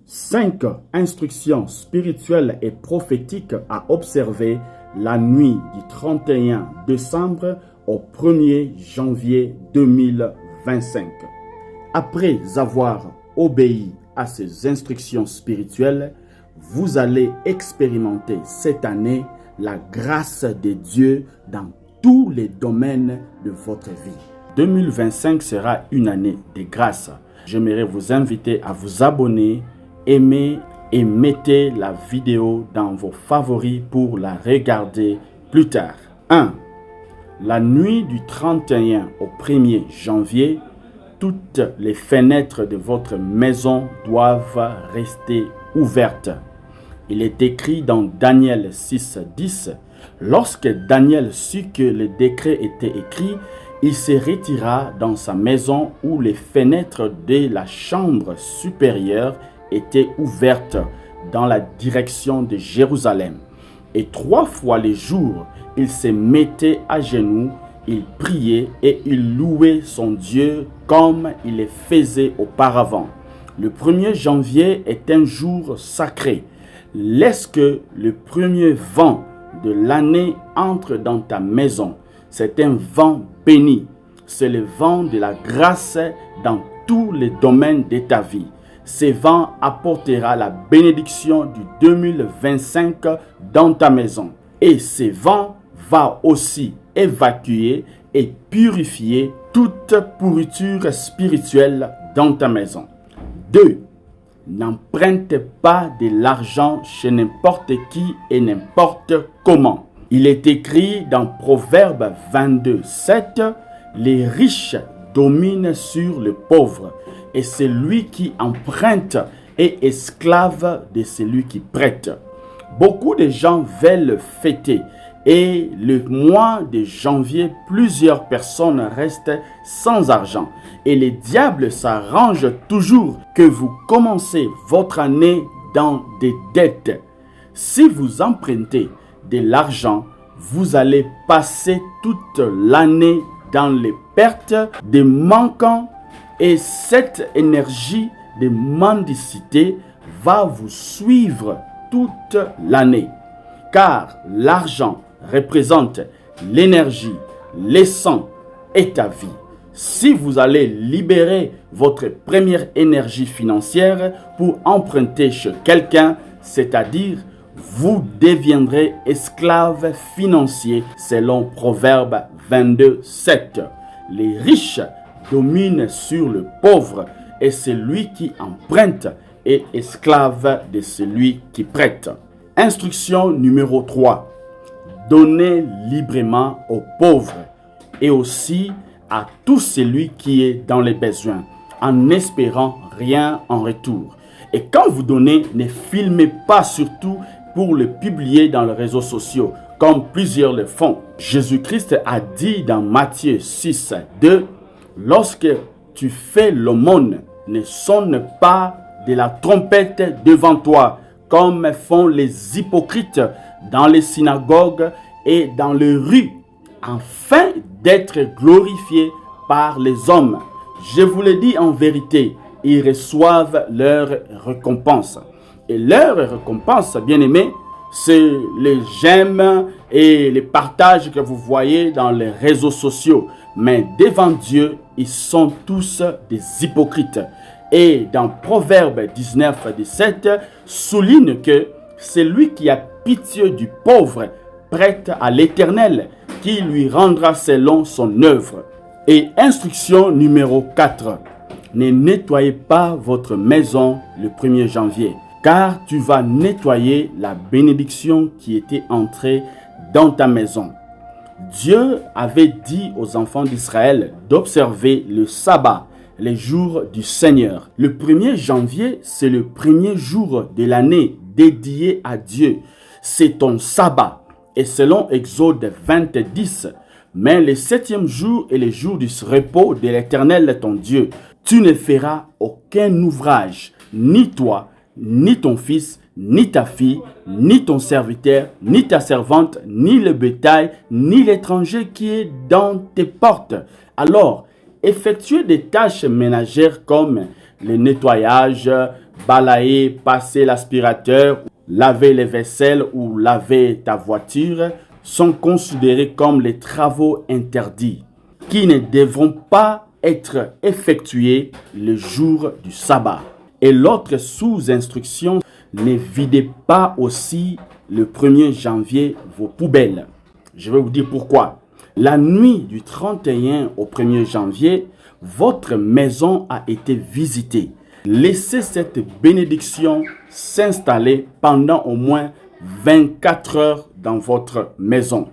5 instructions spirituelles et prophétiques à observer la nuit du 31 décembre au 1er janvier 2025. Après avoir obéi à ces instructions spirituelles, vous allez expérimenter cette année la grâce de Dieu dans tous les domaines de votre vie. 2025 sera une année de grâce. J'aimerais vous inviter à vous abonner, aimer et mettez la vidéo dans vos favoris pour la regarder plus tard. 1. La nuit du 31 au 1er janvier, toutes les fenêtres de votre maison doivent rester ouvertes. Il est écrit dans Daniel 6:10, lorsque Daniel sut que le décret était écrit, il se retira dans sa maison où les fenêtres de la chambre supérieure étaient ouvertes dans la direction de Jérusalem. Et 3 fois le jour, il se mettait à genoux, il priait et il louait son Dieu comme il le faisait auparavant. Le 1er janvier est un jour sacré. Laisse que le premier vent de l'année entre dans ta maison. C'est un vent béni. C'est le vent de la grâce dans tous les domaines de ta vie. Ce vent apportera la bénédiction du 2025 dans ta maison. Et ce vent va aussi évacuer et purifier toute pourriture spirituelle dans ta maison. 2. N'emprunte pas de l'argent chez n'importe qui et n'importe comment. Il est écrit dans Proverbe 22:7, les riches dominent sur les pauvres et celui qui emprunte est esclave de celui qui prête. Beaucoup de gens veulent fêter et le mois de janvier, plusieurs personnes restent sans argent. Et le diable s'arrange toujours que vous commencez votre année dans des dettes. Si vous empruntez de l'argent, vous allez passer toute l'année dans les pertes, des manquants, et cette énergie de mendicité va vous suivre toute l'année. Car l'argent représente l'énergie, le sang et ta vie. Si vous allez libérer votre première énergie financière pour emprunter chez quelqu'un, c'est-à-dire vous deviendrez esclave financier selon Proverbe 22:7. Les riches dominent sur le pauvre et celui qui emprunte est esclave de celui qui prête. Instruction numéro 3. Donnez librement aux pauvres et aussi à tout celui qui est dans les besoins, en n'espérant rien en retour. Et quand vous donnez, ne filmez pas surtout pour le publier dans les réseaux sociaux, comme plusieurs le font. Jésus-Christ a dit dans Matthieu 6:2, lorsque tu fais l'aumône, ne sonne pas de la trompette devant toi, comme font les hypocrites dans les synagogues et dans les rues, afin d'être glorifiés par les hommes. Je vous le dis en vérité, ils reçoivent leur récompense. Et leur récompense, bien-aimés, c'est les j'aime et les partages que vous voyez dans les réseaux sociaux. Mais devant Dieu, ils sont tous des hypocrites. Et dans Proverbe 19:17, souligne que celui qui a pitié du pauvre prête à l'Éternel, qui lui rendra selon son œuvre. Et instruction numéro 4. Ne nettoyez pas votre maison le 1er janvier, car tu vas nettoyer la bénédiction qui était entrée dans ta maison. Dieu avait dit aux enfants d'Israël d'observer le sabbat, les jours du Seigneur. Le 1er janvier, c'est le premier jour de l'année dédié à Dieu. C'est ton sabbat. Et selon Exode 20:10, mais le 7e jour est le jour du repos de l'Éternel ton Dieu. Tu ne feras aucun ouvrage, ni toi, ni ton fils, ni ta fille, ni ton serviteur, ni ta servante, ni le bétail, ni l'étranger qui est dans tes portes. Alors, effectuez des tâches ménagères comme le nettoyage, balayer, passer l'aspirateur, laver les vaisselles ou laver ta voiture sont considérés comme les travaux interdits qui ne devront pas être effectués le jour du sabbat. Et l'autre sous-instruction, ne videz pas aussi le 1er janvier vos poubelles. Je vais vous dire pourquoi. La nuit du 31 au 1er janvier, votre maison a été visitée. Laissez cette bénédiction s'installer pendant au moins 24 heures dans votre maison.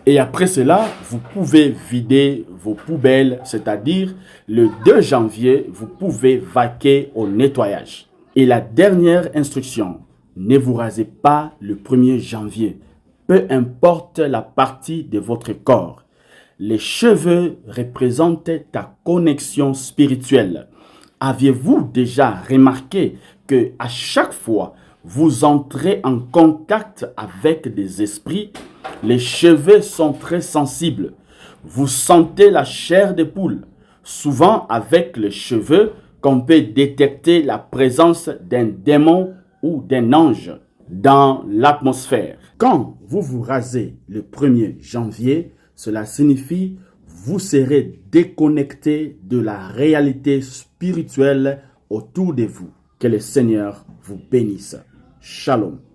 Et après cela, vous pouvez vider vos poubelles, c'est-à-dire le 2 janvier, vous pouvez vaquer au nettoyage. Et la dernière instruction, ne vous rasez pas le 1er janvier, peu importe la partie de votre corps. Les cheveux représentent ta connexion spirituelle. Aviez-vous déjà remarqué que à chaque fois vous entrez en contact avec des esprits, les cheveux sont très sensibles. Vous sentez la chair des poules. Souvent avec les cheveux qu'on peut détecter la présence d'un démon ou d'un ange dans l'atmosphère. Quand vous vous rasez le 1er janvier, cela signifie vous serez déconnecté de la réalité spirituelle autour de vous. Que le Seigneur vous bénisse. Shalom.